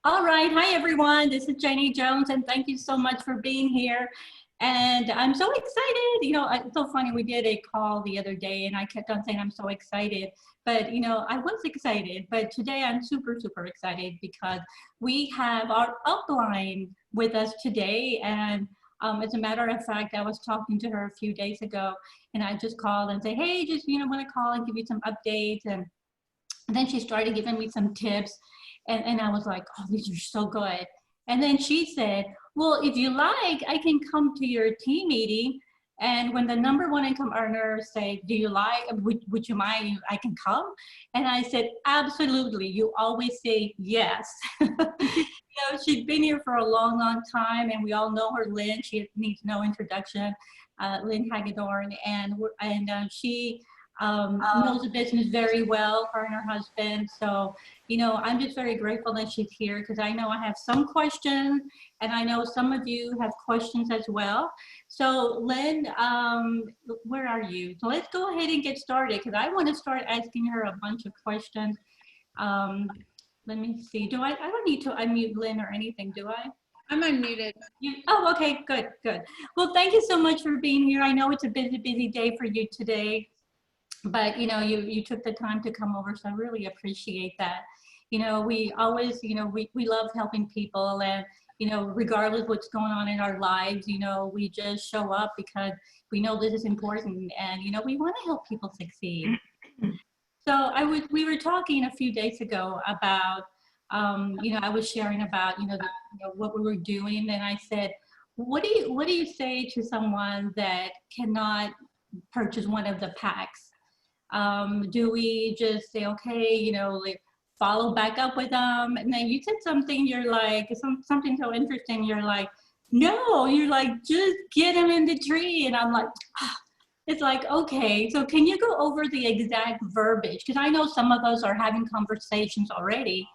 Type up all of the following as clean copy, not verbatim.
All right. Hi, everyone. This is Janie Jones, and thank you so much for being here. And I'm so excited. It's so funny. We did a call the other day, and I kept on saying I'm so excited. But, I was excited. But today I'm super, super excited because we have our upline with us today. And as a matter of fact, I was talking to her a few days ago, and I just called and say, hey, just, want to call and give you some updates. And then she started giving me some tips, and I was like, oh, these are so good. And then she said, well, if you like, I can come to your team meeting. And when the number one income earners say, do you like, would you mind, I can come? And I said, absolutely. You always say yes. She's been here for a long, long time, and we all know her, Lynn. She needs no introduction, Lynn Hagedorn. And she knows the business very well, her and her husband. So, I'm just very grateful that she's here because I know I have some questions, and I know some of you have questions as well. So, Lynn, where are you? So let's go ahead and get started because I want to start asking her a bunch of questions. Um, Let me see. I don't need to unmute Lynn or anything, do I? I'm unmuted. Oh, okay, good, good. Well, thank you so much for being here. I know it's a busy, busy day for you today, but you took the time to come over, so I really appreciate that. We always, we love helping people, and regardless what's going on in our lives, we just show up because we know this is important, and we want to help people succeed. So we were talking a few days ago about, I was sharing about, what we were doing, and I said, what do you say to someone that cannot purchase one of the packs? Do we just say, okay, like follow back up with them? And then you said something, you're like, something so interesting, you're like, no, you're like, just get them in the tree. And I'm like, it's like, okay, so can you go over the exact verbiage? Because I know some of us are having conversations already.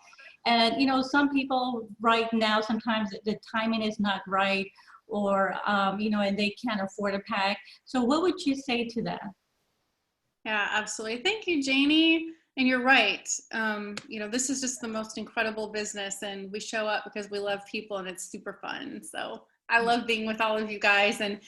And, some people right now, sometimes the timing is not right, or, and they can't afford a pack. So what would you say to that? Yeah, absolutely. Thank you, Janie. And you're right. This is just the most incredible business, and we show up because we love people, and it's super fun. So I love being with all of you guys. And,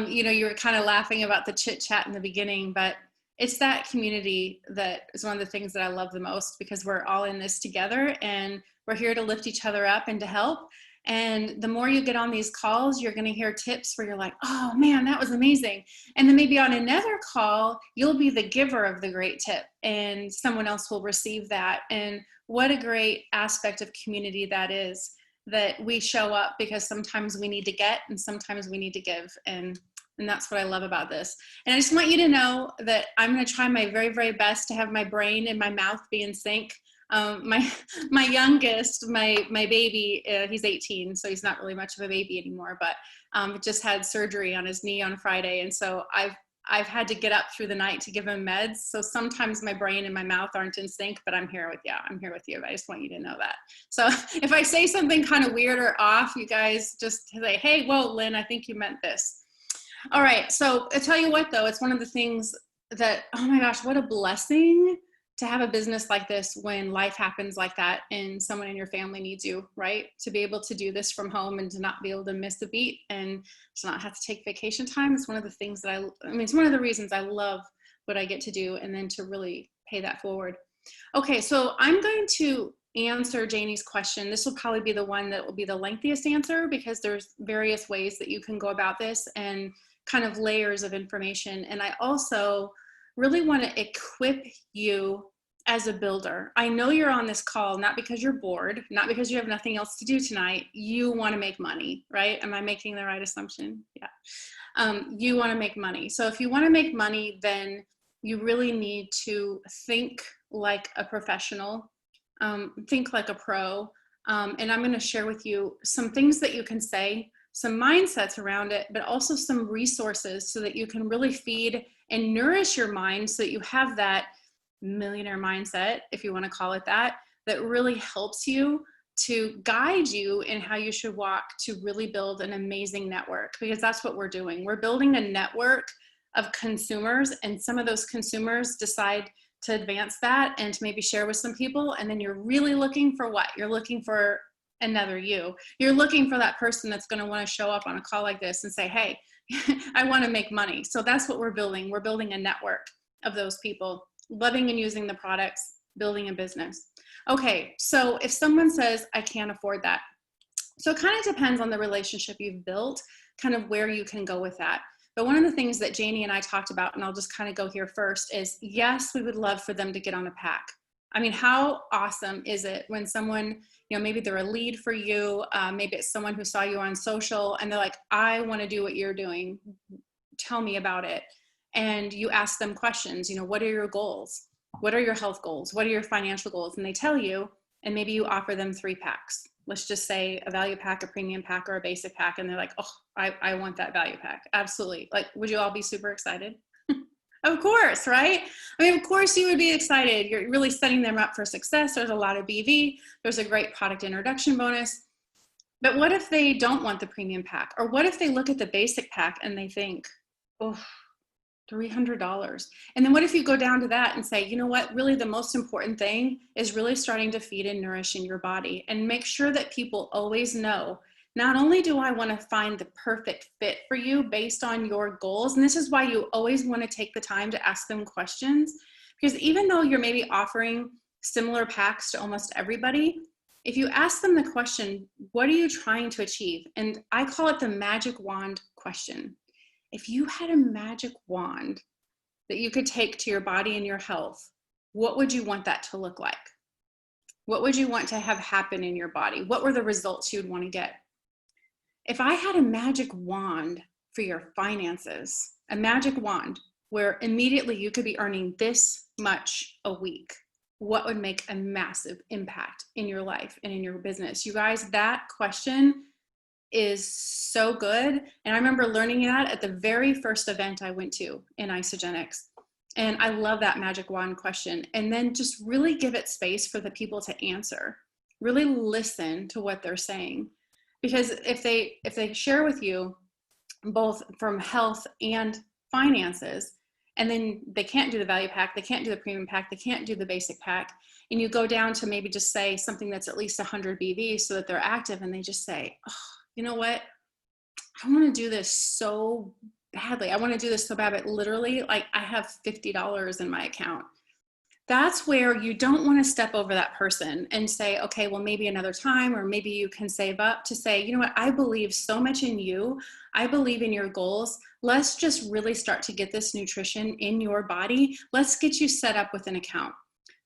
you were kind of laughing about the chit chat in the beginning, but it's that community that is one of the things that I love the most, because we're all in this together, and we're here to lift each other up and to help. And the more you get on these calls, you're going to hear tips where you're like, oh man, that was amazing. And then maybe on another call, you'll be the giver of the great tip, and someone else will receive that. And what a great aspect of community that is, that we show up because sometimes we need to get and sometimes we need to give. And that's what I love about this. And I just want you to know that I'm going to try my very, very best to have my brain and my mouth be in sync. My youngest, my baby, he's 18, so he's not really much of a baby anymore, but just had surgery on his knee on Friday. And so I've had to get up through the night to give him meds. So sometimes my brain and my mouth aren't in sync, but I'm here with you. I'm here with you. I just want you to know that. So if I say something kind of weird or off, you guys just say, hey, whoa, Lynn, I think you meant this. All right. So I tell you what, though, it's one of the things that, oh my gosh, what a blessing to have a business like this when life happens like that and someone in your family needs you, right? To be able to do this from home and to not be able to miss a beat and to not have to take vacation time. It's one of the things that it's one of the reasons I love what I get to do, and then to really pay that forward. Okay, so I'm going to answer Janie's question. This will probably be the one that will be the lengthiest answer, because there's various ways that you can go about this and kind of layers of information. And I also really want to equip you as a builder. I know you're on this call not because you're bored, not because you have nothing else to do tonight. You want to make money, right? Am I making the right assumption? Yeah. You want to make money. So if you want to make money, then you really need to think like a professional, think like a pro. And I'm going to share with you some things that you can say, some mindsets around it, but also some resources so that you can really feed and nourish your mind so that you have that millionaire mindset, if you want to call it that, that really helps you to guide you in how you should walk to really build an amazing network, because that's what we're doing. We're building a network of consumers, and some of those consumers decide to advance that and to maybe share with some people. And then you're really looking for what? You're looking for another you. You're looking for that person that's going to want to show up on a call like this and say, hey, I want to make money. So that's what we're building. We're building a network of those people loving and using the products, building a business. Okay, so if someone says, I can't afford that. So it kind of depends on the relationship you've built, kind of where you can go with that. But one of the things that Janie and I talked about, and I'll just kind of go here first, is yes, we would love for them to get on a pack. I mean, how awesome is it when someone, you know, maybe they're a lead for you, maybe it's someone who saw you on social and they're like, I want to do what you're doing. Tell me about it. And you ask them questions, you know, what are your goals? What are your health goals? What are your financial goals? And they tell you, and maybe you offer them 3 packs. Let's just say a value pack, a premium pack, or a basic pack. And they're like, oh, I want that value pack. Absolutely. Like, would you all be super excited? Of course, right? I mean, of course you would be excited. You're really setting them up for success. There's a lot of BV. There's a great product introduction bonus. But what if they don't want the premium pack? Or what if they look at the basic pack and they think, oh, $300. And then what if you go down to that and say, you know what, really the most important thing is really starting to feed and nourish in your body, and make sure that people always know, not only do I want to find the perfect fit for you based on your goals, and this is why you always want to take the time to ask them questions, because even though you're maybe offering similar packs to almost everybody, if you ask them the question, what are you trying to achieve? And I call it the magic wand question. If you had a magic wand that you could take to your body and your health, what would you want that to look like? What would you want to have happen in your body? What were the results you'd want to get? If I had a magic wand for your finances, a magic wand where immediately you could be earning this much a week, what would make a massive impact in your life and in your business? You guys, that question is so good. And I remember learning that at the very first event I went to in Isogenics. And I love that magic wand question. And then just really give it space for the people to answer. Really listen to what they're saying. Because if they share with you both from health and finances, and then they can't do the value pack, they can't do the premium pack, they can't do the basic pack, and you go down to maybe just say something that's at least 100 BV so that they're active, and they just say, oh, you know what? I want to do this so badly. I want to do this so bad, but literally, like, I have $50 in my account. That's where you don't want to step over that person and say, okay, well, maybe another time, or maybe you can save up to say, you know what? I believe so much in you. I believe in your goals. Let's just really start to get this nutrition in your body. Let's get you set up with an account,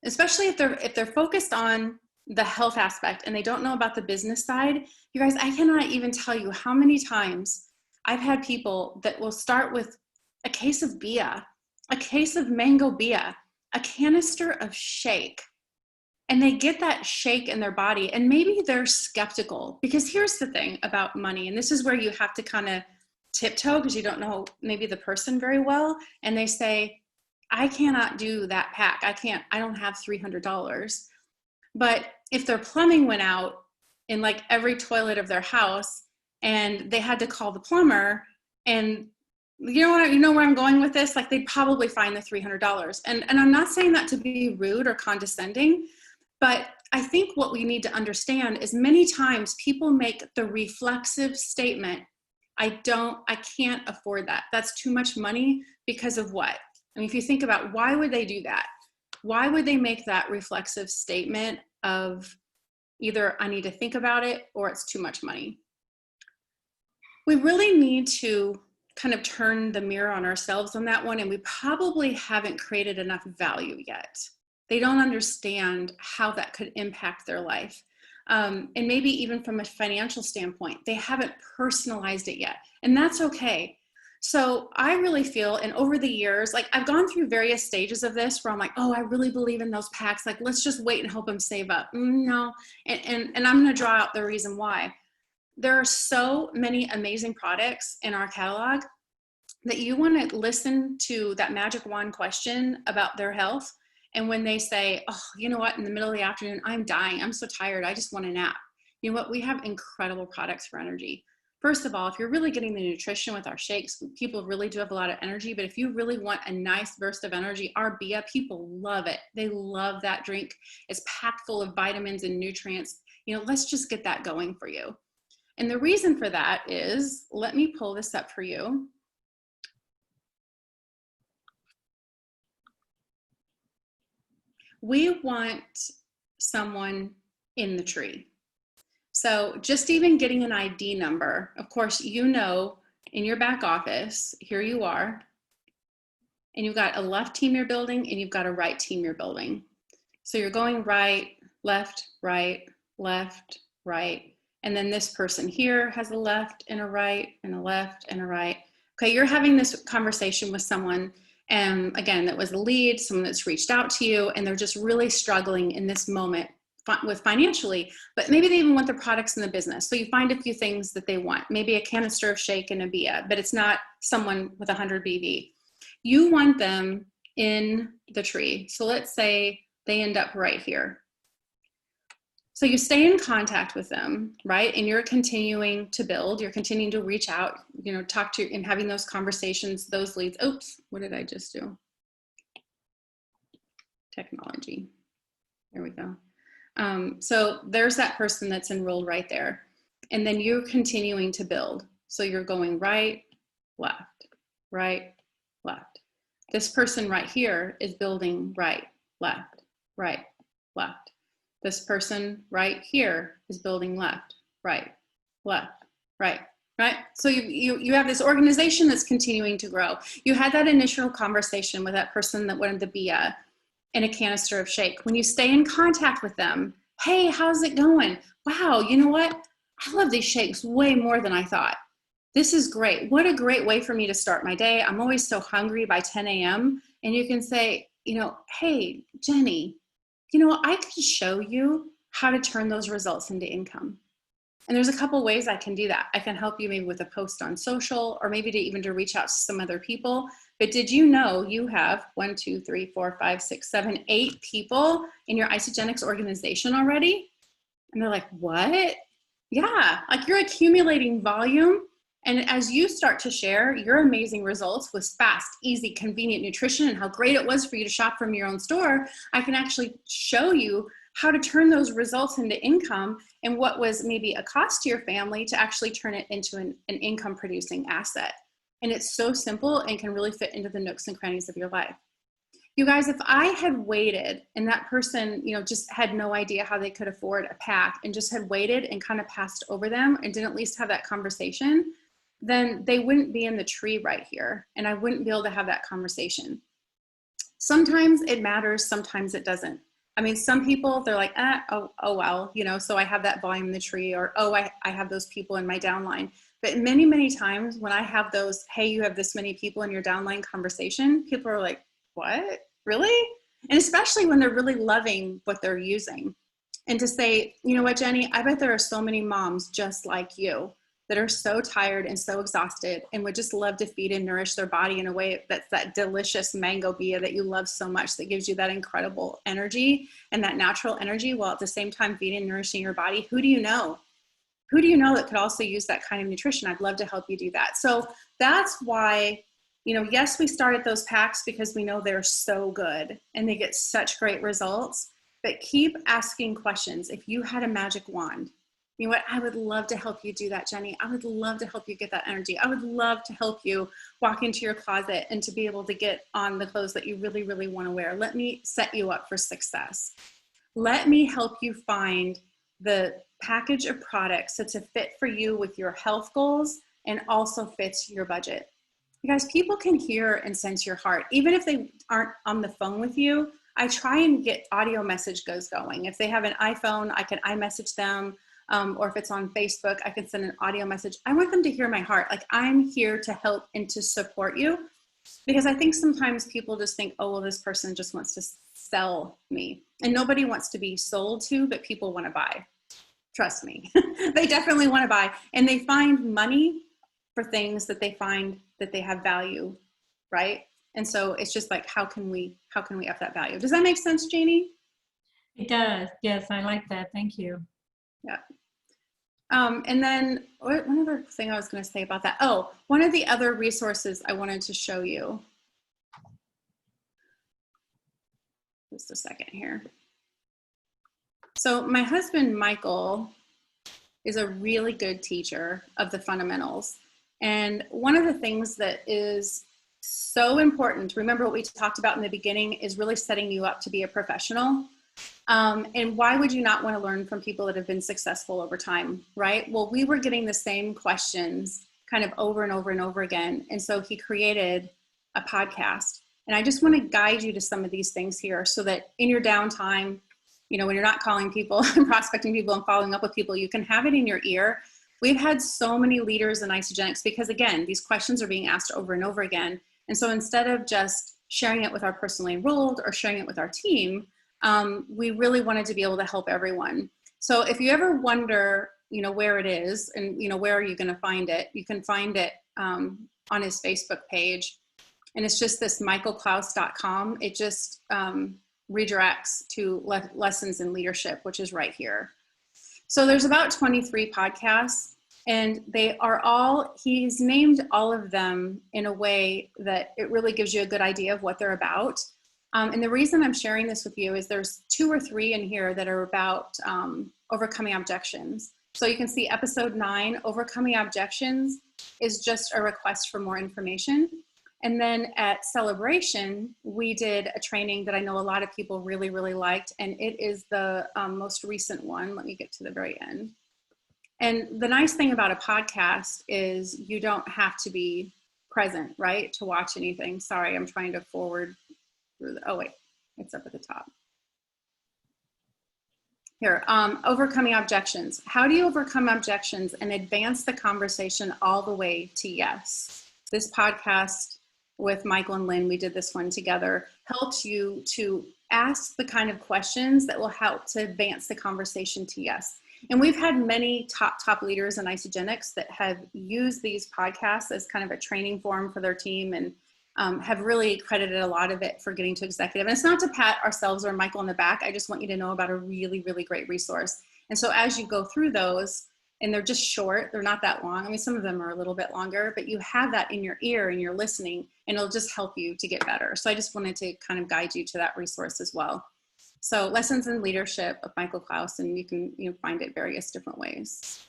especially if they're focused on the health aspect and they don't know about the business side. You guys, I cannot even tell you how many times I've had people that will start with a case of Bia, a case of mango Bia, a canister of shake, and they get that shake in their body, and maybe they're skeptical, because here's the thing about money, and this is where you have to kind of tiptoe because you don't know maybe the person very well, and they say, I cannot do that pack. I don't have $300. But if their plumbing went out in like every toilet of their house and they had to call the plumber, and you know where I'm going with this? Like, they'd probably find the $300. And I'm not saying that to be rude or condescending, but I think what we need to understand is many times people make the reflexive statement, I can't afford that. That's too much money. Because of what? I mean, if you think about, why would they do that? Why would they make that reflexive statement of either I need to think about it or it's too much money? We really need to kind of turn the mirror on ourselves on that one, and we probably haven't created enough value yet. They don't understand how that could impact their life. And maybe even from a financial standpoint, they haven't personalized it yet, and that's okay. So I really feel, and over the years, like, I've gone through various stages of this where I'm like, oh, I really believe in those packs. Like, let's just wait and help them save up. No, and I'm going to draw out the reason why. There are so many amazing products in our catalog that you want to listen to that magic wand question about their health. And when they say, oh, you know what, in the middle of the afternoon, I'm dying, I'm so tired, I just want a nap. You know what, we have incredible products for energy. First of all, if you're really getting the nutrition with our shakes, people really do have a lot of energy. But if you really want a nice burst of energy, our Bia, people love it. They love that drink. It's packed full of vitamins and nutrients. let's just get that going for you. And the reason for that is, let me pull this up for you. We want someone in the tree. So just even getting an ID number, of course, in your back office, here you are, and you've got a left team you're building and you've got a right team you're building. So you're going right, left, right, left, right. And then this person here has a left and a right and a left and a right. Okay, you're having this conversation with someone, and again, that was a lead, someone that's reached out to you, and they're just really struggling in this moment with financially, but maybe they even want the products in the business. So you find a few things that they want, maybe a canister of shake and a BIA, but it's not someone with 100 BV. You want them in the tree. So let's say they end up right here. So you stay in contact with them, right? And you're continuing to build, you're continuing to reach out, talk to, and having those conversations, those leads. Oops, what did I just do? Technology. There we go. So there's that person that's enrolled right there. And then you're continuing to build. So you're going right, left, right, left. This person right here is building right, left, right, left. This person right here is building left, right, left, right, right. So you have this organization that's continuing to grow. You had that initial conversation with that person that wanted the BIA and a canister of shake. When you stay in contact with them, hey, how's it going? Wow, you know what? I love these shakes way more than I thought. This is great. What a great way for me to start my day. I'm always so hungry by 10 a.m. And you can say, hey, Jenny, I could show you how to turn those results into income. And there's a couple ways I can do that. I can help you maybe with a post on social, or maybe to reach out to some other people. But did you know you have 1, 2, 3, 4, 5, 6, 7, 8 people in your Isogenics organization already? And they're like, what? Yeah, like you're accumulating volume. And as you start to share your amazing results with fast, easy, convenient nutrition and how great it was for you to shop from your own store, I can actually show you how to turn those results into income, and what was maybe a cost to your family to actually turn it into an income producing asset. And it's so simple and can really fit into the nooks and crannies of your life. You guys, if I had waited and that person, just had no idea how they could afford a pack and just had waited and kind of passed over them and didn't at least have that conversation, then they wouldn't be in the tree right here. And I wouldn't be able to have that conversation. Sometimes it matters, sometimes it doesn't. I mean, some people, they're like, oh well, so I have that volume in the tree, or, oh, I have those people in my downline. But many, many times when I have those, hey, you have this many people in your downline conversation, people are like, what, really? And especially when they're really loving what they're using. And to say, you know what, Jenny, I bet there are so many moms just like you that are so tired and so exhausted and would just love to feed and nourish their body in a way that's that delicious mango BIA that you love so much, that gives you that incredible energy and that natural energy, while at the same time feeding and nourishing your body. Who do you know? Who do you know that could also use that kind of nutrition? I'd love to help you do that. So that's why, yes, we started those packs because we know they're so good and they get such great results, but keep asking questions. If you had a magic wand, you know what? I would love to help you do that, Jenny. I would love to help you get that energy. I would love to help you walk into your closet and to be able to get on the clothes that you really, really want to wear. Let me set you up for success. Let me help you find the package of products that's a fit for you with your health goals and also fits your budget. You guys, people can hear and sense your heart. Even if they aren't on the phone with you, I try and get audio message going. If they have an iPhone, I can iMessage them. Or if it's on Facebook, I can send an audio message. I want them to hear my heart. Like, I'm here to help and to support you, because I think sometimes people just think, oh, well, this person just wants to sell me. And nobody wants to be sold to, but people want to buy. Trust me. They definitely want to buy. And they find money for things that they find that they have value, right? And so it's just like, how can we up that value? Does that make sense, Janie? It does. Yes, I like that. Thank you. Yeah. And then one other thing I was going to say about that. Oh, one of the other resources I wanted to show you. Just a second here. So my husband, Michael, is a really good teacher of the fundamentals. And one of the things that is so important, remember what we talked about in the beginning, is really setting you up to be a professional. And why would you not want to learn from people that have been successful over time, right? Well, we were getting the same questions kind of over and over and over again. And so he created a podcast. And I just want to guide you to some of these things here so that in your downtime, you know, when you're not calling people and prospecting people and following up with people, you can have it in your ear. We've had so many leaders in Isogenics because, again, these questions are being asked over and over again. And so instead of just sharing it with our personally enrolled or sharing it with our team, we really wanted to be able to help everyone. So if you ever wonder, you know, where it is and, you know, where are you going to find it? You can find it on his Facebook page. And it's just this michaelklaus.com. It just redirects to lessons in leadership, which is right here. So there's about 23 podcasts, and they are all, he's named all of them in a way that it really gives you a good idea of what they're about. And the reason I'm sharing this with you is there's 2 or 3 in here that are about overcoming objections. So you can see episode 9, overcoming objections, is just a request for more information. And then at Celebration, we did a training that I know a lot of people really, really liked. And it is the most recent one. Let me get to the very end. And the nice thing about a podcast is you don't have to be present, right, to watch anything. Sorry, I'm trying to forward through the, oh wait, it's up at the top. Here, overcoming objections. How do you overcome objections and advance the conversation all the way to yes? This podcast with Michael and Lynn, we did this one together, helps you to ask the kind of questions that will help to advance the conversation to yes. And we've had many top leaders in Isogenics that have used these podcasts as kind of a training forum for their team and have really credited a lot of it for getting to executive. And it's not to pat ourselves or Michael on the back. I just want you to know about a really, really great resource. And so as you go through those, and they're just short, they're not that long. I mean, some of them are a little bit longer, but you have that in your ear and you're listening, and it'll just help you to get better. So I just wanted to kind of guide you to that resource as well. So Lessons in Leadership of Michael Klaus, and you can find it various different ways.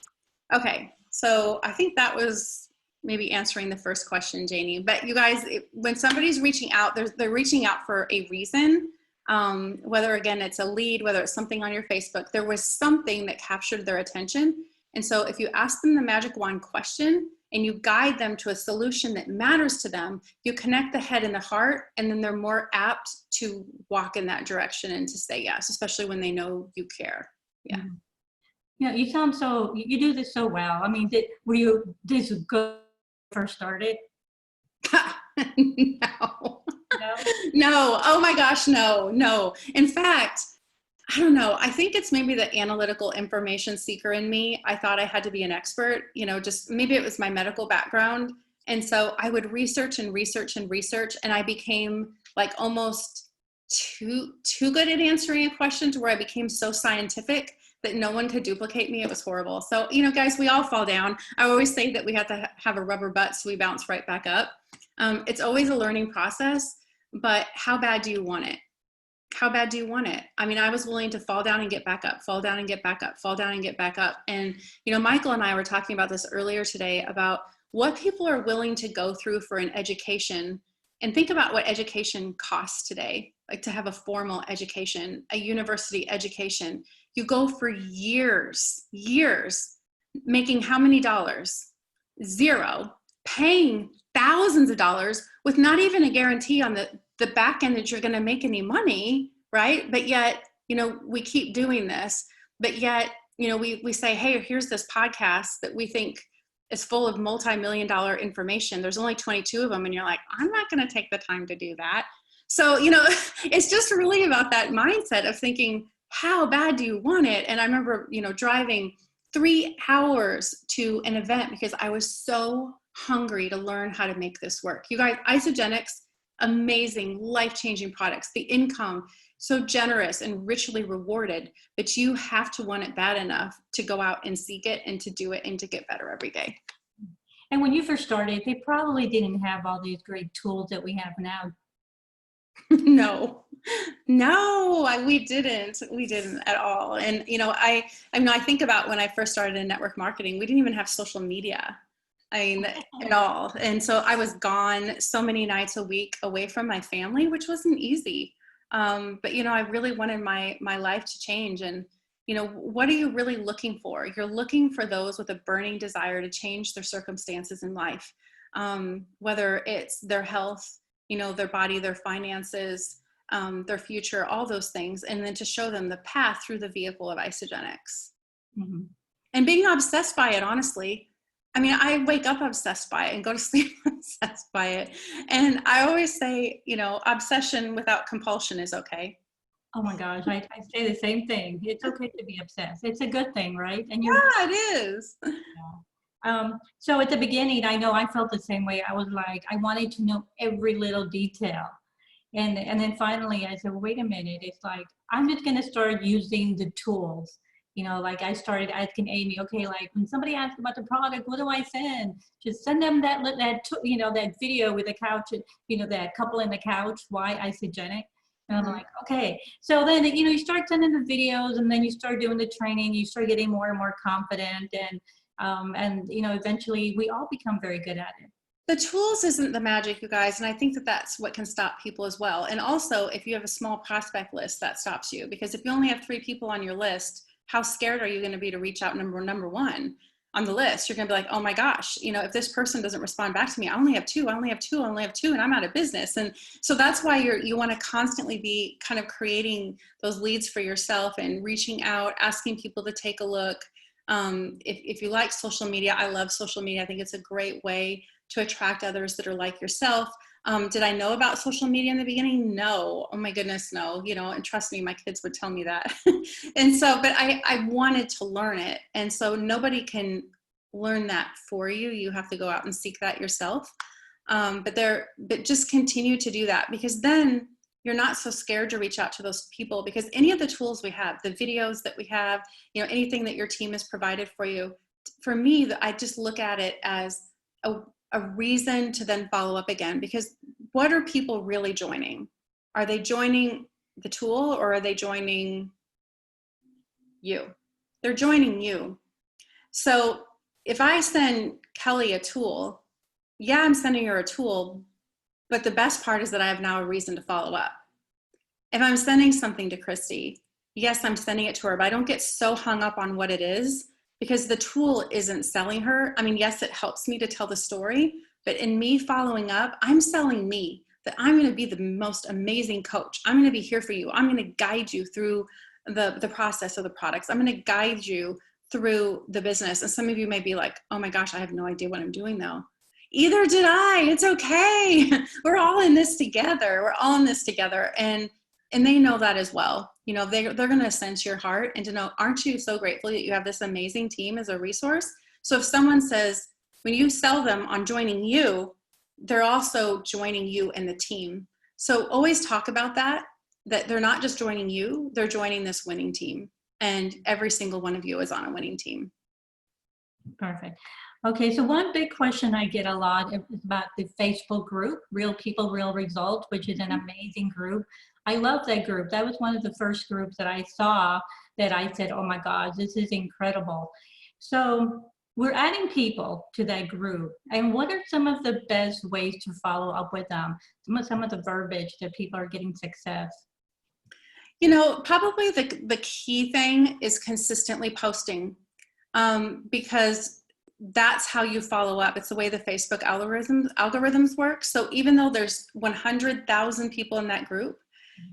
Okay, so I think that was maybe answering the first question, Janie. But you guys, when somebody's reaching out, they're reaching out for a reason. Whether, again, it's a lead, whether it's something on your Facebook, there was something that captured their attention. And so if you ask them the magic wand question and you guide them to a solution that matters to them, you connect the head and the heart, and then they're more apt to walk in that direction and to say yes, especially when they know you care. Yeah. Yeah, you sound so, you do this so well. I mean, were you this good when you first started? No. No. Oh my gosh, no. In fact, I don't know. I think it's maybe the analytical information seeker in me. I thought I had to be an expert, just maybe it was my medical background. And so I would research and research and research, and I became like almost too good at answering a question to where I became so scientific that no one could duplicate me. It was horrible. So, guys, we all fall down. I always say that we have to have a rubber butt so we bounce right back up. It's always a learning process, but how bad do you want it? How bad do you want it? I mean, I was willing to fall down and get back up, fall down and get back up, fall down and get back up. And, Michael and I were talking about this earlier today about what people are willing to go through for an education. And think about what education costs today, like to have a formal education, a university education. You go for years, making how many dollars? 0, paying thousands of dollars with not even a guarantee on the back end that you're going to make any money, right? But yet, we keep doing this, but yet, we say, hey, here's this podcast that we think is full of multi-million-dollar information. There's only 22 of them. And you're like, I'm not going to take the time to do that. So, it's just really about that mindset of thinking, how bad do you want it? And I remember, driving 3 hours to an event because I was so hungry to learn how to make this work. You guys, Isogenics, amazing, life-changing products. The income, so generous and richly rewarded, but you have to want it bad enough to go out and seek it and to do it and to get better every day. And when you first started, they probably didn't have all these great tools that we have now. No. No, we didn't. We didn't at all. And I mean, I think about when I first started in network marketing, we didn't even have social media. I mean, at all. And so I was gone so many nights a week away from my family, which wasn't easy. But I really wanted my life to change. And what are you really looking for? You're looking for those with a burning desire to change their circumstances in life, whether it's their health, their body, their finances, their future, all those things, and then to show them the path through the vehicle of Isogenics. Mm-hmm. And being obsessed by it, honestly. I mean, I wake up obsessed by it and go to sleep obsessed by it. And I always say, obsession without compulsion is okay. Oh my gosh, I say the same thing. It's okay to be obsessed. It's a good thing, right? And Yeah, it is. So at the beginning, I know I felt the same way. I was like, I wanted to know every little detail. And then finally I said, wait a minute, it's like, I'm just gonna start using the tools. Like I started asking Amy, okay, like when somebody asks about the product, what do I send? Just send them that video with the couch, that couple in the couch, why Isogenic. And I'm like, okay. So then, you start sending the videos, and then you start doing the training, you start getting more and more confident, and eventually we all become very good at it. The tools isn't the magic, you guys, and I think that that's what can stop people as well. And also, if you have a small prospect list, that stops you, because if you only have 3 people on your list, how scared are you going to be to reach out number 1 on the list? You're going to be like, oh my gosh, if this person doesn't respond back to me, I only have 2, and I'm out of business. And so that's why you want to constantly be kind of creating those leads for yourself and reaching out, asking people to take a look. If you like social media, I love social media. I think it's a great way to attract others that are like yourself. Did I know about social media in the beginning? No. Oh my goodness, no. And trust me, my kids would tell me that. And so, but I wanted to learn it. And so nobody can learn that for you. You have to go out and seek that yourself. But just continue to do that, because then you're not so scared to reach out to those people, because any of the tools we have, the videos that we have, anything that your team has provided for you, for me, I just look at it as a reason to then follow up again, because what are people really joining? Are they joining the tool, or are they joining you? They're joining you. So if I send Kelly a tool, yeah, I'm sending her a tool, but the best part is that I have now a reason to follow up. If I'm sending something to Christy, yes, I'm sending it to her, but I don't get so hung up on what it is, because the tool isn't selling her. I mean, yes, it helps me to tell the story, but in me following up, I'm selling me, that I'm going to be the most amazing coach. I'm going to be here for you. I'm going to guide you through the process of the products. I'm going to guide you through the business. And some of you may be like, oh my gosh, I have no idea what I'm doing though. Either did I. It's okay. We're all in this together. We're all in this together. And they know that as well. They're going to sense your heart and to know, aren't you so grateful that you have this amazing team as a resource? So if someone says, when you sell them on joining you, they're also joining you and the team. So always talk about that they're not just joining you, they're joining this winning team. And every single one of you is on a winning team. Perfect. Okay, so one big question I get a lot is about the Facebook group, Real People, Real Results, which is an amazing group. I love that group. That was one of the first groups that I saw that I said, oh my gosh, this is incredible. So we're adding people to that group. And what are some of the best ways to follow up with them? Some of the verbiage that people are getting success? Probably the key thing is consistently posting, because that's how you follow up. It's the way the Facebook algorithms work. So even though there's 100,000 people in that group,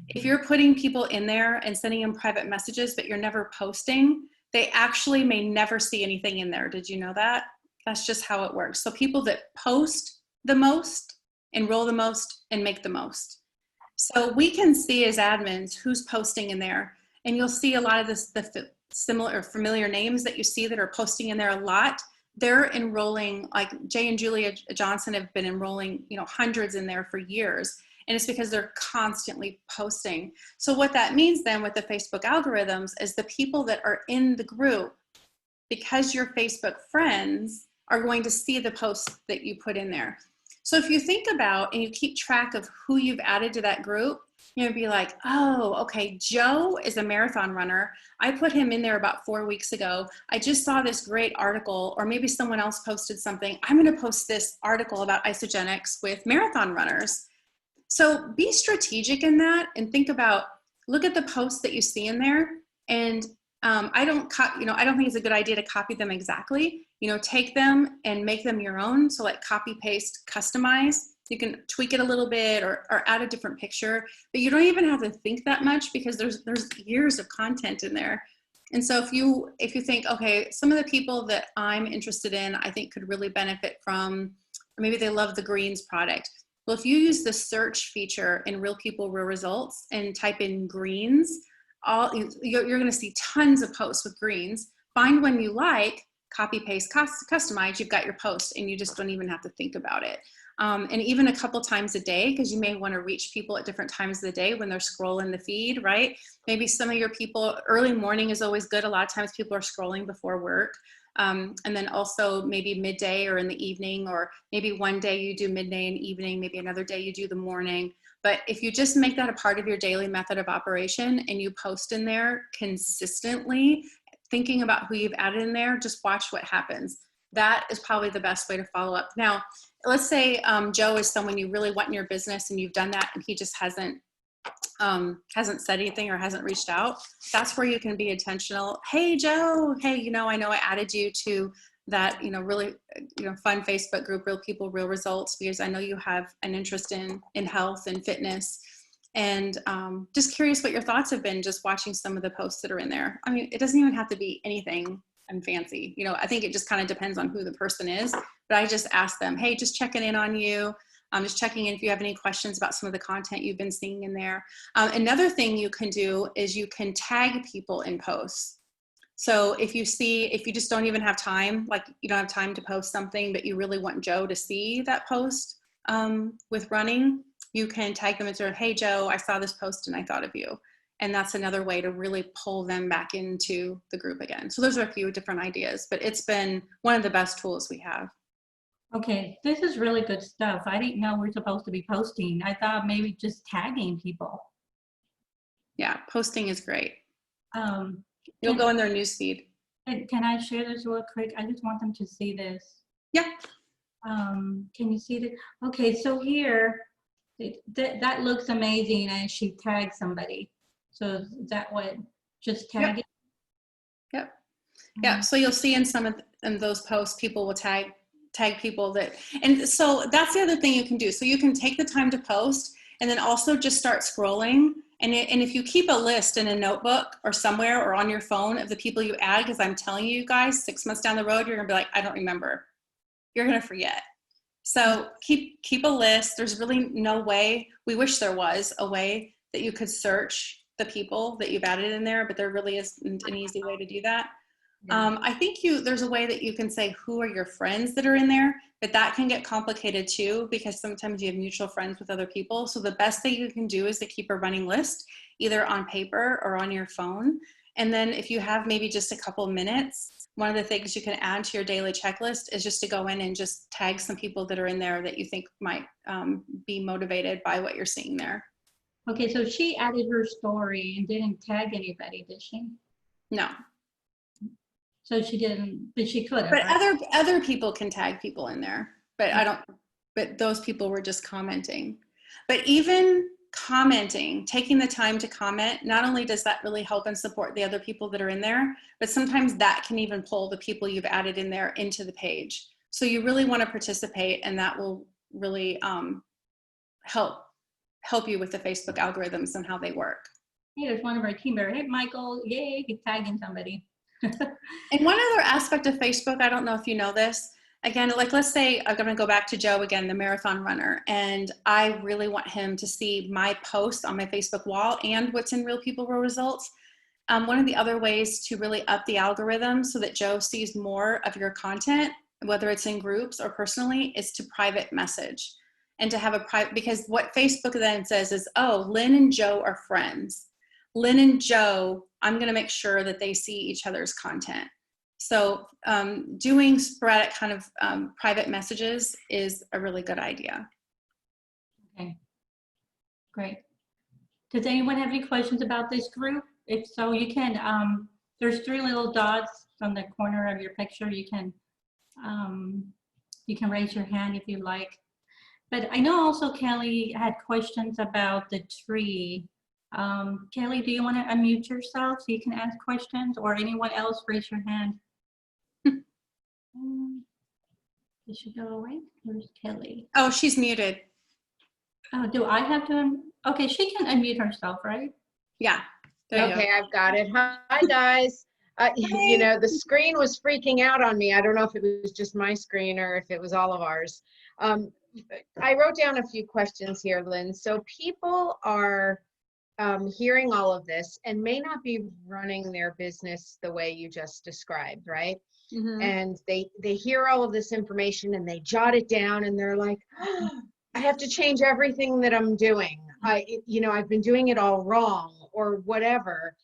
if you're putting people in there and sending them private messages, but you're never posting, they actually may never see anything in there. Did you know that? That's just how it works. So people that post the most, enroll the most, and make the most. So we can see as admins who's posting in there, and you'll see a lot of the similar or familiar names that you see that are posting in there a lot. They're enrolling, like Jay and Julia Johnson have been enrolling, hundreds in there for years. And it's because they're constantly posting. So what that means then with the Facebook algorithms is the people that are in the group, because you're Facebook friends, are going to see the posts that you put in there. So if you think about and you keep track of who you've added to that group, be like, oh, okay, Joe is a marathon runner. I put him in there about 4 weeks ago. I just saw this great article, or maybe someone else posted something. I'm going to post this article about isogenics with marathon runners. So be strategic in that and think about, look at the posts that you see in there. And I don't think it's a good idea to copy them exactly. Take them and make them your own. So like copy, paste, customize. You can tweak it a little bit or add a different picture, but you don't even have to think that much because there's years of content in there. And so if you think, okay, some of the people that I'm interested in, I think could really benefit from, or maybe they love the greens product. Well, if you use the search feature in Real People, Real Results and type in greens, you're going to see tons of posts with greens. Find one you like, copy, paste, customize, you've got your post, and you just don't even have to think about it. And even a couple times a day, because you may want to reach people at different times of the day when they're scrolling the feed, right? Maybe some of your people, early morning is always good. A lot of times people are scrolling before work. And then also maybe midday or in the evening, or maybe one day you do midday and evening, maybe another day you do the morning. But if you just make that a part of your daily method of operation and you post in there consistently, thinking about who you've added in there, just watch what happens. That is probably the best way to follow up. Now, let's say Joe is someone you really want in your business and you've done that and he just hasn't said anything or hasn't reached out. That's where you can be intentional. Hey, Joe, hey, I know I added you to that, really, fun Facebook group, Real People, Real Results, because I know you have an interest in health and fitness. And just curious what your thoughts have been just watching some of the posts that are in there. I mean, it doesn't even have to be anything fancy. I think it just kind of depends on who the person is. But I just ask them, hey, just checking in on you. I'm just checking in if you have any questions about some of the content you've been seeing in there. Another thing you can do is you can tag people in posts. So if you just don't even have time, like you don't have time to post something, but you really want Joe to see that post with running, you can tag them and say, hey, Joe, I saw this post and I thought of you. And that's another way to really pull them back into the group again. So those are a few different ideas, but it's been one of the best tools we have. Okay, this is really good stuff. I didn't know we're supposed to be posting. I thought maybe just tagging people. Yeah, posting is great. Um, You'll go in their newsfeed. Can I share this real quick? I just want them to see this. Yeah. Can you see that? Okay, so here, that looks amazing, and she tagged somebody. So is that what, just tag it? Yep. Yeah. So you'll see in some of those posts, people will tag people that, and so that's the other thing you can do. So you can take the time to post and then also just start scrolling. And if you keep a list in a notebook or somewhere or on your phone of the people you add, because I'm telling you guys, 6 months down the road, you're gonna be like, I don't remember. You're gonna forget. So keep a list. There's really no way, we wish there was a way that you could search the people that you've added in there, but there really isn't an easy way to do that. I think there's a way that you can say who are your friends that are in there, but that can get complicated too, because sometimes you have mutual friends with other people. So the best thing you can do is to keep a running list, either on paper or on your phone. And then if you have maybe just a couple minutes, one of the things you can add to your daily checklist is just to go in and just tag some people that are in there that you think might be motivated by what you're seeing there. Okay, so she added her story and didn't tag anybody, did she? No. So she didn't, but she could have. But right? other people can tag people in there, but but those people were just commenting. But even commenting, taking the time to comment, not only does that really help and support the other people that are in there, but sometimes that can even pull the people you've added in there into the page. So you really want to participate, and that will really help you with the Facebook algorithms and how they work. Hey, there's one of our team members. Hey, Michael, yay, he's tagging somebody. And one other aspect of Facebook, I don't know if you know this, again, like let's say I'm going to go back to Joe again, the marathon runner, and I really want him to see my post on my Facebook wall and what's in Real People, Real Results. One of the other ways to really up the algorithm so that Joe sees more of your content, whether it's in groups or personally, is to private message. And to have a private, because what Facebook then says is, oh, Lynn and Joe are friends. Lynn and Joe, I'm going to make sure that they see each other's content. So doing sporadic kind of private messages is a really good idea. Okay, great. Does anyone have any questions about this group? If so, you can, there's 3 little dots on the corner of your picture. Um, you can raise your hand if you like. But I know also Kelly had questions about the tree. Kelly, do you want to unmute yourself so you can ask questions, or anyone else raise your hand? Did she go away? Where's Kelly? Oh, she's muted. Oh, do I have to? Okay, she can unmute herself, right? Yeah. There you Okay, go. I've got it. Hi, guys. You know, the screen was freaking out on me. I don't know if it was just my screen or if it was all of ours. I wrote down a few questions here, Lynn. So people are hearing all of this and may not be running their business the way you just described, right? Mm-hmm. And they hear all of this information and they jot it down and they're like, oh, I have to change everything that I'm doing. I've been doing it all wrong or whatever.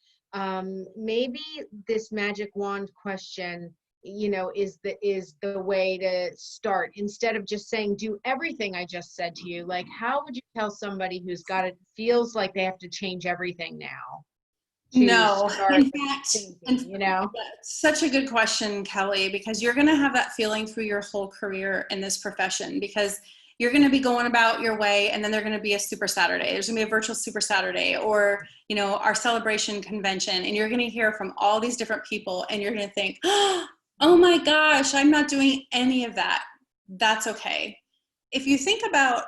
Maybe this magic wand question, is the way to start, instead of just saying, do everything I just said to you. Like, how would you tell somebody who's got it, feels like they have to change everything now? No, Start in fact, thinking, that's such a good question, Kelly, because you're going to have that feeling through your whole career in this profession, because you're going to be going about your way, and then there's going to be a Super Saturday. There's going to be a virtual Super Saturday, or, our celebration convention, and you're going to hear from all these different people, and you're going to think, oh my gosh, I'm not doing any of that. That's okay. If you think about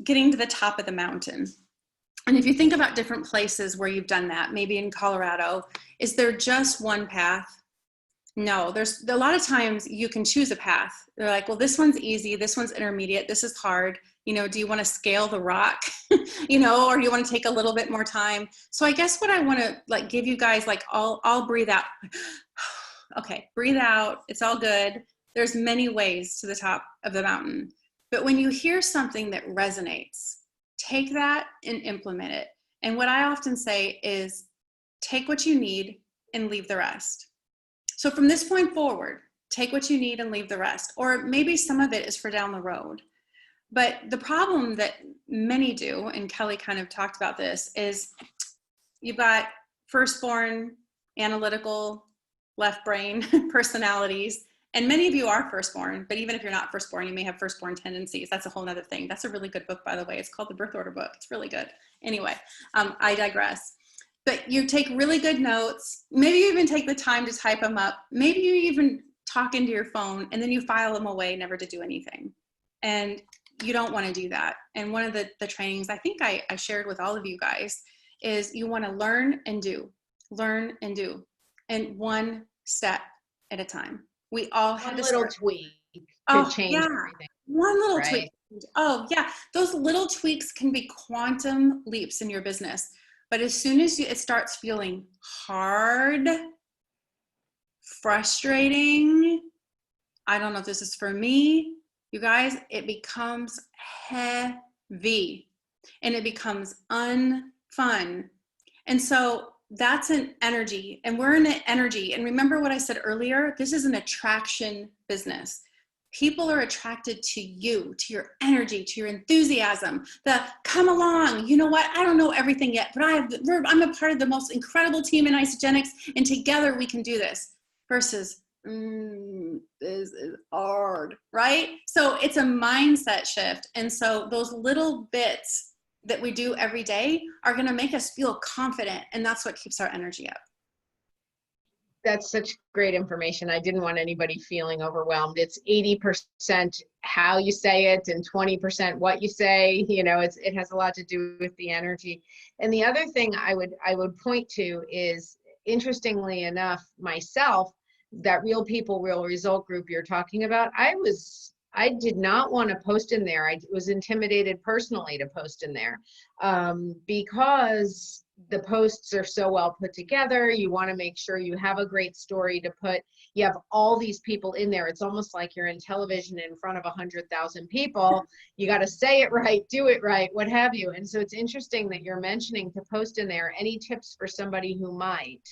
getting to the top of the mountain, and if you think about different places where you've done that, maybe in Colorado, is there just one path? No, there's a lot of times you can choose a path. They're like, well, this one's easy, this one's intermediate, this is hard. Do you want to scale the rock, or do you want to take a little bit more time? So I guess what I want to give you guys, I'll breathe out. Okay, breathe out. It's all good. There's many ways to the top of the mountain. But when you hear something that resonates, take that and implement it. And what I often say is take what you need and leave the rest. So from this point forward, take what you need and leave the rest. Or maybe some of it is for down the road. But the problem that many do, and Kelly kind of talked about this, is you've got firstborn, analytical, left brain personalities. And many of you are firstborn, but even if you're not firstborn, you may have firstborn tendencies. That's a whole nother thing. That's a really good book, by the way. It's called The Birth Order Book. It's really good. Anyway, I digress. But you take really good notes. Maybe you even take the time to type them up. Maybe you even talk into your phone and then you file them away, never to do anything. And you don't want to do that. And one of the trainings I think I shared with all of you guys is you want to learn and do, and one step at a time. We all had one to little start. tweak could change everything. One little right? tweak. Oh yeah, those little tweaks can be quantum leaps in your business. But as soon as it starts feeling hard, frustrating, I don't know if this is for me, you guys, it becomes heavy and it becomes unfun. And so that's an energy, and we're in an energy. And remember what I said earlier, this is an attraction business. People are attracted to you, to your energy, to your enthusiasm, the come along, you know what, I don't know everything yet, but I'm a part of the most incredible team in Isogenics, and together we can do this, versus, this is hard, right? So it's a mindset shift. And so those little bits that we do every day are going to make us feel confident, and that's what keeps our energy up. That's such great information. I didn't want anybody feeling overwhelmed. It's 80% how you say it and 20% what you say. It has a lot to do with the energy. And the other thing I would point to is, interestingly enough, myself, that Real People, Real Result group you're talking about, I did not want to post in there. I was intimidated personally to post in there because the posts are so well put together. You want to make sure you have a great story to put. You have all these people in there. It's almost like you're in television in front of 100,000 people. You got to say it right, do it right, what have you. And so it's interesting that you're mentioning to post in there. Any tips for somebody who might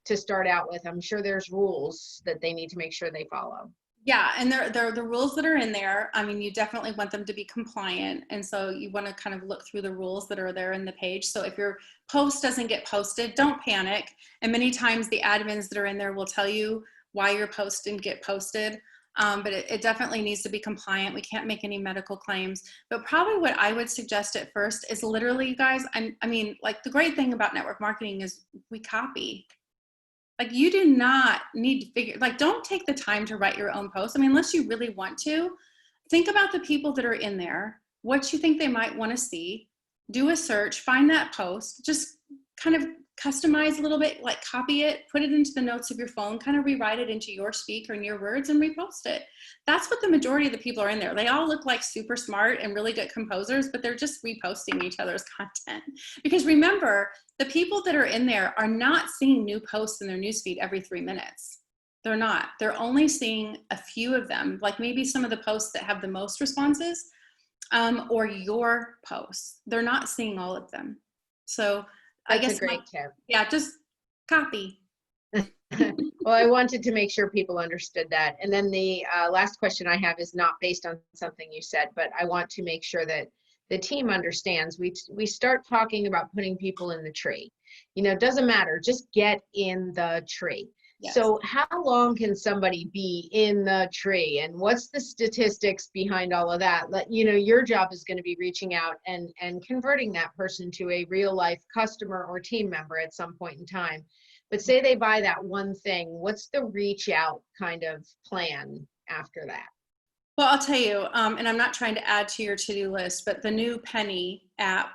to start out with? I'm sure there's rules that they need to make sure they follow. Yeah, and there the rules that are in there. I mean, you definitely want them to be compliant, and so you want to kind of look through the rules that are there in the page. So if your post doesn't get posted, don't panic. And many times the admins that are in there will tell you why your post didn't get posted. But it definitely needs to be compliant. We can't make any medical claims. But probably what I would suggest at first is literally, you guys, I mean, like the great thing about network marketing is we copy. Like you do not need to figure, like don't take the time to write your own post. I mean, unless you really want to, think about the people that are in there, what you think they might want to see, do a search, find that post, just kind of customize a little bit, like copy it, put it into the notes of your phone, kind of rewrite it into your speak or in your words and repost it. That's what the majority of the people are in there. They all look like super smart and really good composers, but they're just reposting each other's content. Because remember, the people that are in there are not seeing new posts in their newsfeed every 3 minutes. They're not. They're only seeing a few of them, like maybe some of the posts that have the most responses, or your posts. They're not seeing all of them. So I That's guess a great tip. yeah, just copy. Well, I wanted to make sure people understood that. And then the last question I have is not based on something you said, but I want to make sure that the team understands. We start talking about putting people in the tree. You know, it doesn't matter, just get in the tree. Yes. So how long can somebody be in the tree, and what's the statistics behind all of that? You know, your job is going to be reaching out and converting that person to a real life customer or team member at some point in time. But say they buy that one thing, what's the reach out kind of plan after that? Well, I'll tell you, and I'm not trying to add to your to-do list, but the new Penny app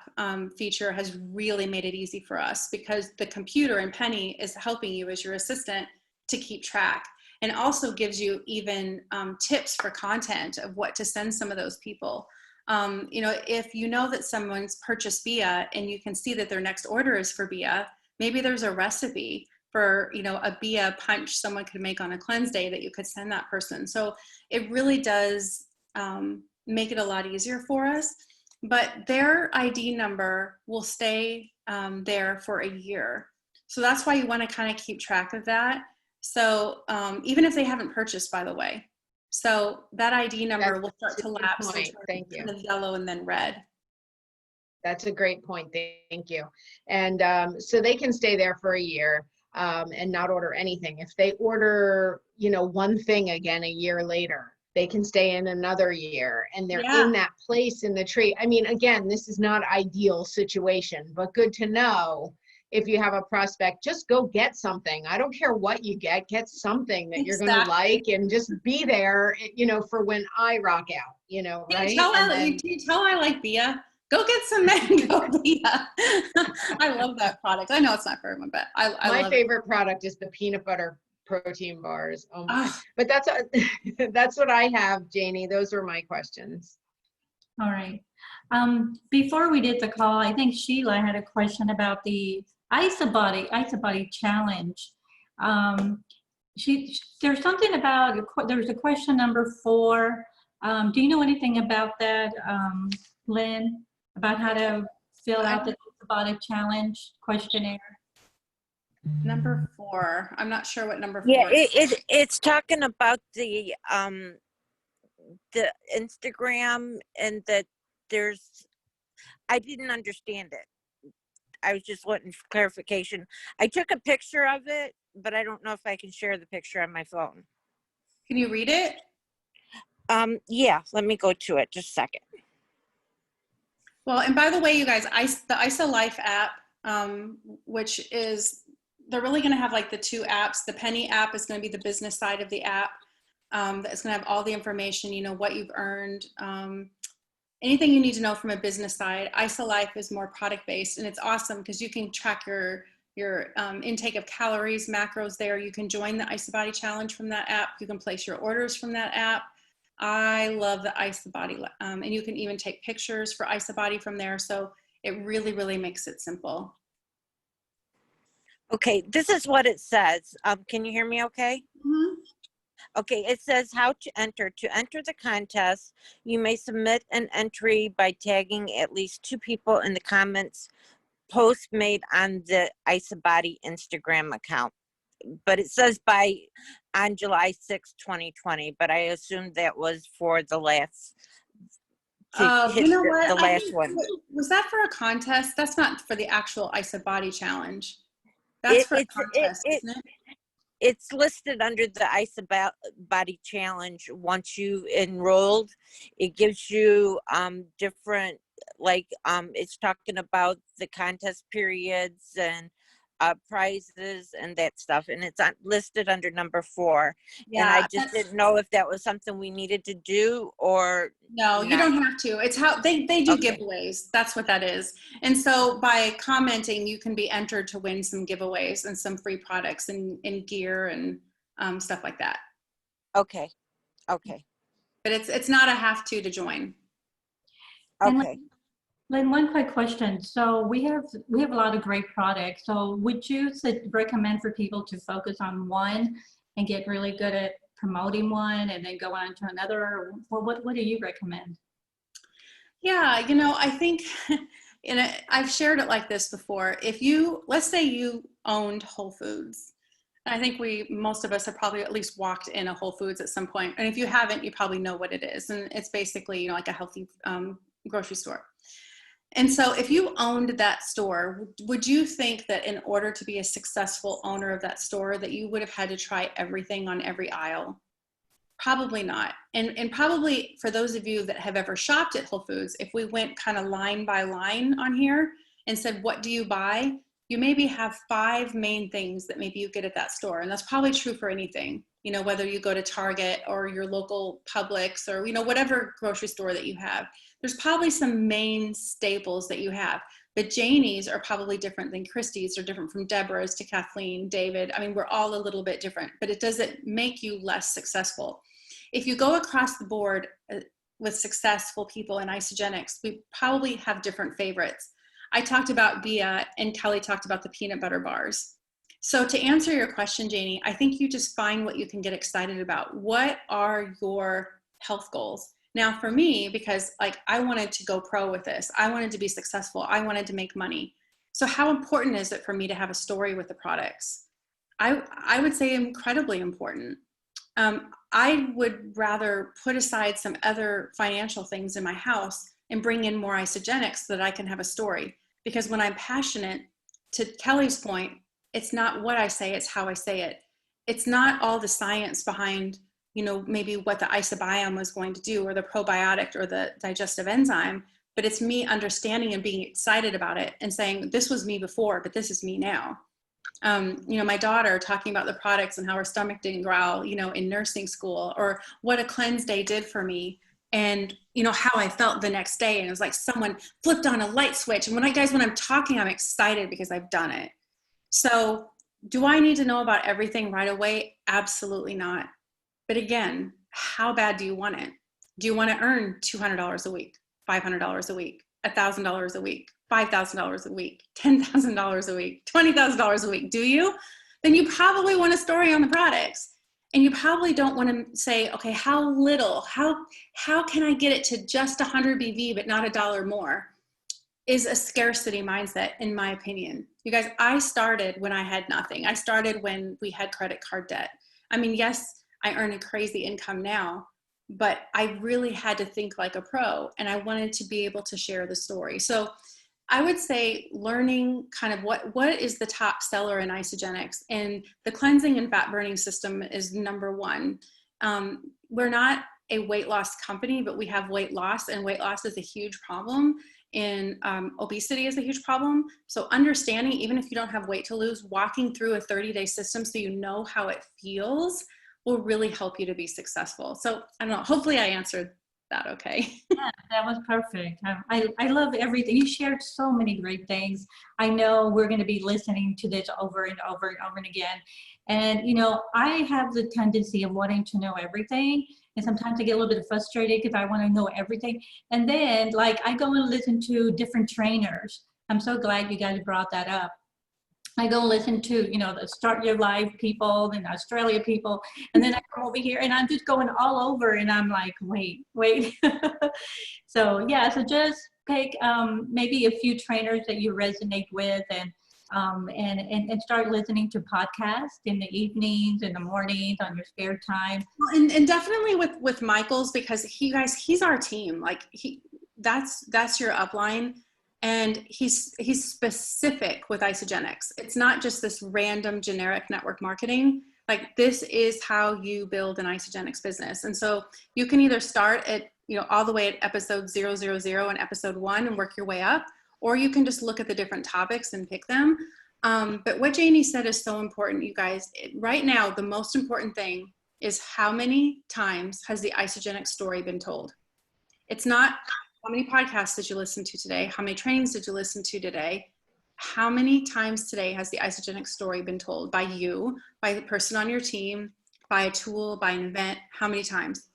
feature has really made it easy for us, because the computer in Penny is helping you as your assistant to keep track, and also gives you even tips for content of what to send some of those people. You know, if you know that someone's purchased BIA and you can see that their next order is for BIA, maybe there's a recipe for, you know, a BIA punch someone could make on a cleanse day that you could send that person. So it really does make it a lot easier for us. But their ID number will stay there for a year. So that's why you want to kind of keep track of that. So even if they haven't purchased, by the way. So that ID number will start to lapse. Thank you. Kind of yellow and then red. That's a great point. Thank you. And so they can stay there for a year and not order anything. If they order, you know, one thing again a year later, they can stay in another year, and they're in that place in the tree. I mean, again, this is not ideal situation, but good to know. If you have a prospect, just go get something. I don't care what you get something that you're going to like, and just be there, you know, for when I rock out, you know, right? You tell I like BIA. Go get some mango BIA. I love that product. I know it's not for everyone, but I my love favorite product is the peanut butter protein bars. Oh my. But that's what I have, Janie. Those were my questions. All right. Before we did the call, I think Sheila had a question about the IsaBody challenge. There's something about, there's a question number 4. Do you know anything about that, Lynn, about how to fill out the IsaBody challenge questionnaire? Number 4. I'm not sure what number 4 is. Yeah, it's talking about the Instagram, and that I didn't understand it. I was just wanting clarification. I took a picture of it, but I don't know if I can share the picture on my phone. Can you read it? Yeah, let me go to it. Just a second. Well, and by the way, you guys, the ISA Life app, which is, they're really going to have like the 2 apps. The Penny app is going to be the business side of the app. That's going to have all the information, you know, what you've earned, anything you need to know from a business side. ISA Life is more product based, and it's awesome because you can track your intake of calories, macros there. You can join the IsaBody challenge from that app. You can place your orders from that app. I love the IsaBody, and you can even take pictures for IsaBody from there. So it really, really makes it simple. Okay, this is what it says. Can you hear me okay? Mm-hmm. Okay, it says how to enter. To enter the contest, you may submit an entry by tagging at least 2 people in the comments post made on the IsaBody Instagram account. but it says on July 6, 2020, but I assumed that was for the last, to hit You know what? the I last think, one. was that for a contest? That's not for the actual ISA Body Challenge. That's for a contest, isn't it? It's listed under the ISA Body Challenge. Once you enrolled, it gives you different, like it's talking about the contest periods and prizes and that stuff, and it's listed under number 4. And I just didn't know if that was something we needed to do or no, you don't have to. It's how they do Okay. giveaways. That's what that is. And so by commenting, you can be entered to win some giveaways and some free products and gear and stuff like that. Okay. But it's not a have to join. And Okay. Lynn, one quick question. So we have a lot of great products. So would you recommend for people to focus on one and get really good at promoting one and then go on to another? Well, what do you recommend? Yeah, I think, and I've shared it like this before. If let's say you owned Whole Foods. I think most of us have probably at least walked in a Whole Foods at some point. And if you haven't, you probably know what it is. And it's basically, like a healthy grocery store. And so if you owned that store, would you think that in order to be a successful owner of that store, that you would have had to try everything on every aisle? Probably not. And probably for those of you that have ever shopped at Whole Foods, if we went kind of line by line on here and said, what do you buy? You maybe have 5 main things that maybe you get at that store. And that's probably true for anything, whether you go to Target or your local Publix or, whatever grocery store that you have. There's probably some main staples that you have. But Janie's are probably different than Christie's, or different from Deborah's to Kathleen, David. I mean, we're all a little bit different, but it doesn't make you less successful. If you go across the board with successful people in isogenics, we probably have different favorites. I talked about Bia and Kelly talked about the peanut butter bars. So to answer your question, Janie, I think you just find what you can get excited about. What are your health goals? Now for me, because I wanted to go pro with this, I wanted to be successful, I wanted to make money. So how important is it for me to have a story with the products? I would say incredibly important. I would rather put aside some other financial things in my house and bring in more isogenics so that I can have a story. Because when I'm passionate, to Kelly's point, it's not what I say, it's how I say it. It's not all the science behind, maybe what the isobiome was going to do, or the probiotic or the digestive enzyme, but it's me understanding and being excited about it and saying, this was me before, but this is me now. My daughter talking about the products and how her stomach didn't growl, in nursing school, or what a cleanse day did for me. And, how I felt the next day. And it was like someone flipped on a light switch. And when I'm talking, I'm excited because I've done it. So do I need to know about everything right away? Absolutely not. But again, how bad do you want it? Do you want to earn $200 a week, $500 a week, $1,000 a week, $5,000 a week, $10,000 a week, $20,000 a week? Do you? Then you probably want a story on the products. And you probably don't want to say, okay, how can I get it to just 100 BV, but not $1 more? Is a scarcity mindset, in my opinion. You guys, I started when I had nothing. I started when we had credit card debt. I mean, yes, I earn a crazy income now, but I really had to think like a pro, and I wanted to be able to share the story. So I would say learning kind of what is the top seller in isogenics, and the cleansing and fat burning system is number 1. We're not a weight loss company, but we have weight loss, and weight loss is a huge problem. In obesity is a huge problem. So understanding, even if you don't have weight to lose, walking through a 30-day system so you know how it feels will really help you to be successful. So I don't know, hopefully I answered that okay. Yeah, that was perfect. I love everything. You shared so many great things. I know we're going to be listening to this over and over and over and again. And, I have the tendency of wanting to know everything. And sometimes I get a little bit frustrated because I want to know everything. And then I go and listen to different trainers. I'm so glad you guys brought that up. I go listen to, the Start Your Life people and Australia people. And then I come over here and I'm just going all over and I'm like, wait. So yeah, so just pick maybe a few trainers that you resonate with and and start listening to podcasts in the evenings, in the mornings, on your spare time. Well, and definitely with Michael's, because he's our team. Like that's your upline. And he's specific with Isogenics. It's not just this random generic network marketing. Like this is how you build an Isogenics business. And so you can either start at, all the way at episode 000 and episode 1 and work your way up, or you can just look at the different topics and pick them. But what Janie said is so important, you guys. Right now, the most important thing is how many times has the Isogenics story been told? It's not how many podcasts did you listen to today? How many trainings did you listen to today? How many times today has the Isogenics story been told by you, by the person on your team, by a tool, by an event? How many times?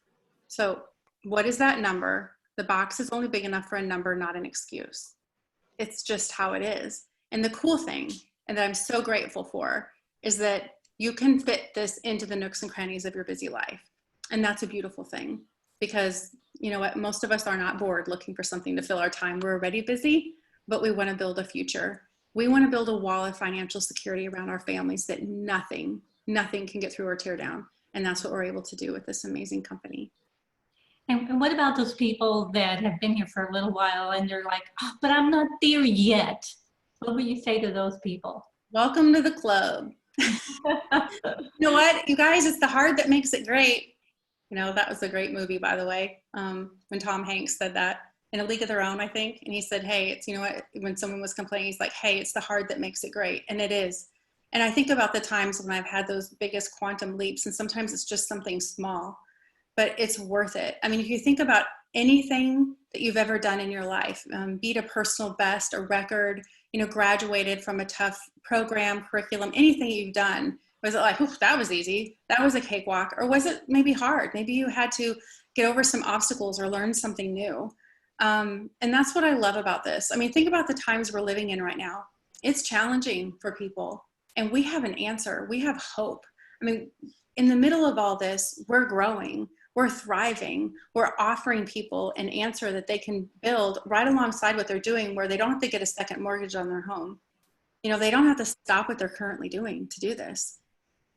So what is that number? The box is only big enough for a number, not an excuse. It's just how it is. And the cool thing, and that I'm so grateful for, is that you can fit this into the nooks and crannies of your busy life. And that's a beautiful thing, because you know what, most of us are not bored looking for something to fill our time. We're already busy, but we want to build a future. We want to build a wall of financial security around our families that nothing can get through or tear down. And that's what we're able to do with this amazing company. And what about those people that have been here for a little while and they're like, oh, but I'm not there yet? What would you say to those people? Welcome to the club. You know what, you guys, it's the hard that makes it great. That was a great movie, by the way, when Tom Hanks said that in A League of Their Own, I think. And he said, hey, it's, when someone was complaining, he's like, hey, it's the hard that makes it great. And it is. And I think about the times when I've had those biggest quantum leaps, and sometimes it's just something small, but it's worth it. I mean, if you think about anything that you've ever done in your life, beat a personal best, a record, graduated from a tough program, curriculum, anything you've done, was it like, oof, that was easy, that was a cakewalk? Or was it maybe hard? Maybe you had to get over some obstacles or learn something new. And that's what I love about this. I mean, think about the times we're living in right now. It's challenging for people, and we have an answer. We have hope. I mean, in the middle of all this, we're growing, we're thriving, we're offering people an answer that they can build right alongside what they're doing, where they don't have to get a second mortgage on their home. They don't have to stop what they're currently doing to do this.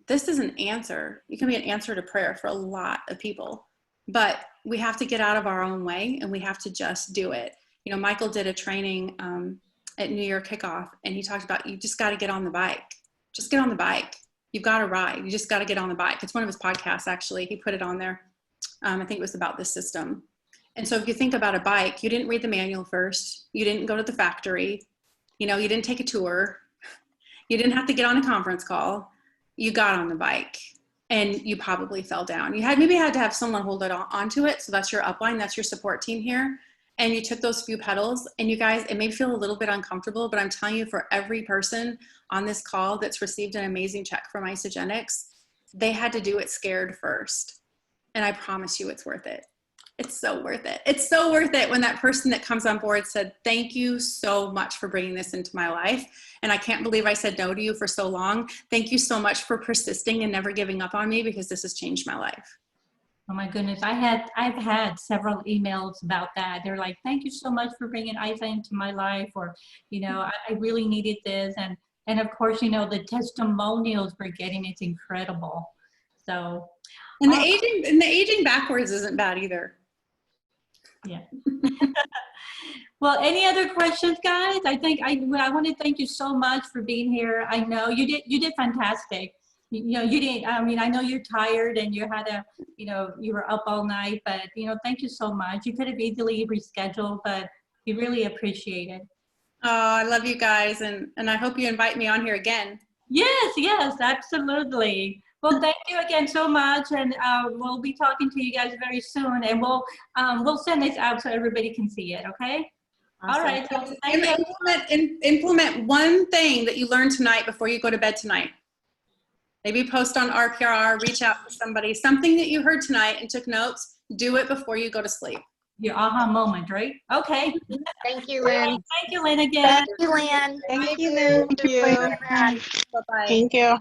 This is an answer. It can be an answer to prayer for a lot of people, but we have to get out of our own way, and we have to just do it. Michael did a training at New Year kickoff, and he talked about, you just got to get on the bike. Just get on the bike. You've got to ride. You just got to get on the bike. It's one of his podcasts, actually. He put it on there. I think it was about this system. And so if you think about a bike, you didn't read the manual first. You didn't go to the factory. You didn't take a tour. You didn't have to get on a conference call. You got on the bike, and you probably fell down. You maybe had to have someone hold it onto it. So that's your upline. That's your support team here. And you took those few pedals, and you guys, it may feel a little bit uncomfortable, but I'm telling you, for every person on this call that's received an amazing check from Isogenics, they had to do it scared first. And I promise you it's worth it. It's so worth it. It's so worth it when that person that comes on board said, thank you so much for bringing this into my life. And I can't believe I said no to you for so long. Thank you so much for persisting and never giving up on me, because this has changed my life. Oh my goodness. I've had several emails about that. They're like, thank you so much for bringing Isa into my life, or, I really needed this. And of course, the testimonials we're getting, it's incredible. So. And the aging backwards isn't bad either. Yeah. Well, any other questions, guys? I want to thank you so much for being here. I know you did fantastic. You didn't, I know you're tired and you had you were up all night, but, thank you so much. You could have easily rescheduled, but we really appreciate it. Oh, I love you guys. And I hope you invite me on here again. Yes, absolutely. Well, thank you again so much, and we'll be talking to you guys very soon, and we'll send this out so everybody can see it. Okay. Awesome. All right. So thank you. Implement one thing that you learned tonight before you go to bed tonight. Maybe post on RPR, reach out to somebody, something that you heard tonight and took notes. Do it before you go to sleep. Your aha moment, right? Okay. Thank you, Lynn. Thank you, Lynn, again. Thank you, Lynn. Thank you, Lynn. Thank you. Bye-bye. Thank you.